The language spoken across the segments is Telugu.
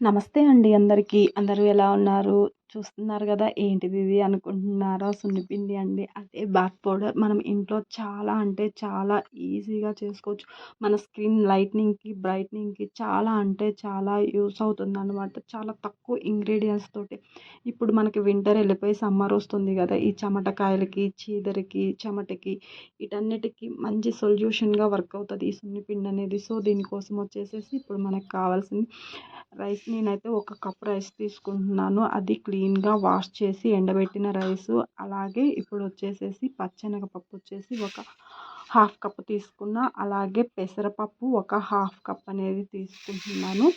నమస్తే అండి అందరికీ. అందరూ ఎలా ఉన్నారు? చూస్తున్నారు గదా! ఏంటిది ఇది అనుకుంటున్నారా? సున్నిపిండి అండి. అదే బాత్ పౌడర్. మనం ఇంట్లో చాలా అంటే చాలా ఈజీగా చేసుకోవచ్చు. మన స్కిన్ లైట్నింగ్‌కి, బ్రైట్నింగ్‌కి చాలా అంటే చాలా యూజ్ అవుతుందనమాట. చాలా తక్కువ ఇంగ్రీడియెంట్స్ తోటి. ఇప్పుడు మనకి వింటర్ ఎళ్ళిపోయి సమ్మర్ వస్తుంది గదా! ఈ చెమటకాయలకి, చీదరకి, చెమటకి వీటన్నిటికి మంచి సొల్యూషన్‌గా వర్క్ అవుతది ఈ సున్నిపిండి అనేది. సో, దీనికోసం వచ్చేసేసి ఇప్పుడు మనకు కావాల్సింది రైస్. నేనైతే ఒక కప్ రైస్ తీసుకుంటున్నాను. అది క్లీన్‌గా వాష్ చేసి ఎండబెట్టిన రైసు. అలాగే ఇప్పుడు వచ్చేసేసి పచ్చెనగపప్పు వచ్చేసి ఒక హాఫ్ కప్ తీసుకున్నా. అలాగే పెసరపప్పు ఒక హాఫ్ కప్ అనేది తీసుకుంటున్నాను.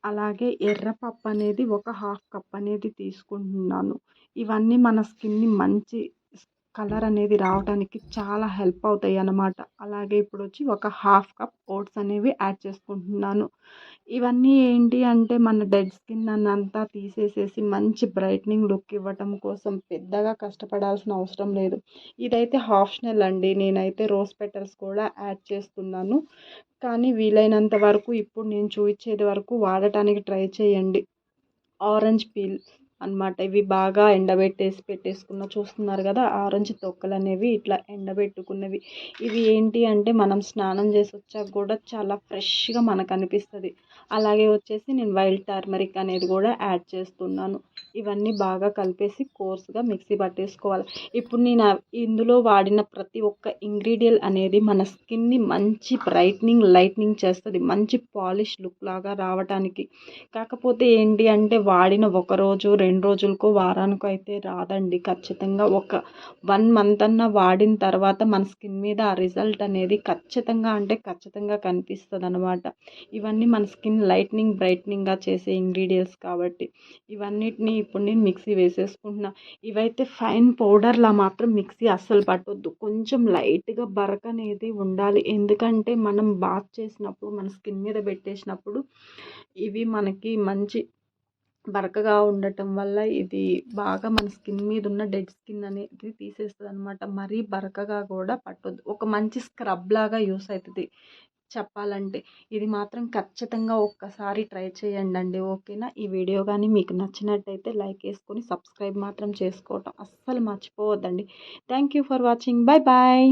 అలాగే ఎర్రపప్పు అనేది ఒక హాఫ్ కప్ అనేది తీసుకుంటున్నాను. ఇవన్నీ మన స్కిన్‌ని మంచి కలర్ అనేది రావడానికి చాలా హెల్ప్ అవుతాయి అన్నమాట. అలాగే ఇప్పుడొచ్చి ఒక హాఫ్ కప్ ఓట్స్ అనేవి యాడ్ చేసుకుంటున్నాను. ఇవన్నీ ఏంటి అంటే మన డెడ్ స్కిన్ అంతా తీసేసేసి మంచి బ్రైట్నింగ్ లుక్ ఇవ్వటం కోసం పెద్దగా కష్టపడాల్సిన అవసరం లేదు. ఇదైతే ఆప్షనల్ అండి. నేనైతే రోజ్ పెటల్స్ కూడా యాడ్ చేస్తున్నాను. కానీ వీలైనంత వరకు ఇప్పుడు నేను చూపించేది వరకు వాడటానికి ట్రై చేయండి. ఆరెంజ్ పీల్ అన్నమాట. ఇవి బాగా ఎండబెట్టేసి చూస్తున్నారు కదా! ఆరెంజ్ తొక్కలనేవి ఇట్లా ఎండబెట్టుకున్నవి. ఇవి ఏంటి అంటే మనం స్నానం చేసి వచ్చాక కూడా చాలా ఫ్రెష్‌గా మనకు అనిపిస్తది. అలాగే వచ్చేసి నేను వైల్డ్ టర్మరిక్ అనేది కూడా యాడ్ చేస్తున్నాను. ఇవన్నీ బాగా కలిపేసి కోర్స్‌గా మిక్సీ పట్టేసుకోవాలి. ఇప్పుడు నేను ఇందులో వాడిన ప్రతి ఒక్క ఇంగ్రీడియెంట్ అనేది మన స్కిన్‌ని మంచి బ్రైట్నింగ్, లైట్నింగ్ చేస్తది. మంచి పాలిష్ లుక్ లాగా రావటానికి. కాకపోతే ఏంటి అంటే వాడిన ఒక రోజు, 2 రోజులకో, వారానికో అయితే రాదండి. ఖచ్చితంగా ఒక 1 మంత్ అన్నా వాడిన తర్వాత మన స్కిన్ మీద ఆ రిజల్ట్ అనేది ఖచ్చితంగా అంటే ఖచ్చితంగా కనిపిస్తదనమాట. ఇవన్నీ మన స్కిన్ లైట్నింగ్, బ్రైట్నింగ్‌గా చేసే ఇంగ్రీడియెంట్స్ కాబట్టి ఇవన్నిటిని ఇప్పుడు నేను మిక్సీ వేసేసుకుంటున్నా. ఇవైతే ఫైన్ పౌడర్‌లా మాత్రం మిక్సీ అస్సలు పట్టొద్దు. కొంచెం లైట్‌గా బరకనేది ఉండాలి. ఎందుకంటే మనం బాత్ చేసినప్పుడు మన స్కిన్ మీద పెట్టేసినప్పుడు ఇవి మనకి మంచి బరకగా ఉండటం వల్ల ఇది బాగా మన స్కిన్ మీద ఉన్న డెడ్ స్కిన్ అనేది తీసేస్తదనమాట. మరీ బరకగా కూడా పట్టొద్దు. ఒక మంచి స్క్రబ్ లాగా యూస్ అవుతది చెప్పాలంటే. ఇది మాత్రం ఖచ్చితంగా ఒక్కసారి ట్రై చేయండండి. ఓకేనా? ఈ వీడియో గానీ మీకు నచ్చినట్టయితే లైక్ ఏసుకొని సబ్స్క్రైబ్ మాత్రం చేసుకోవటం అస్సలు మర్చిపోవద్దండి. Thank you for watching. Bye bye.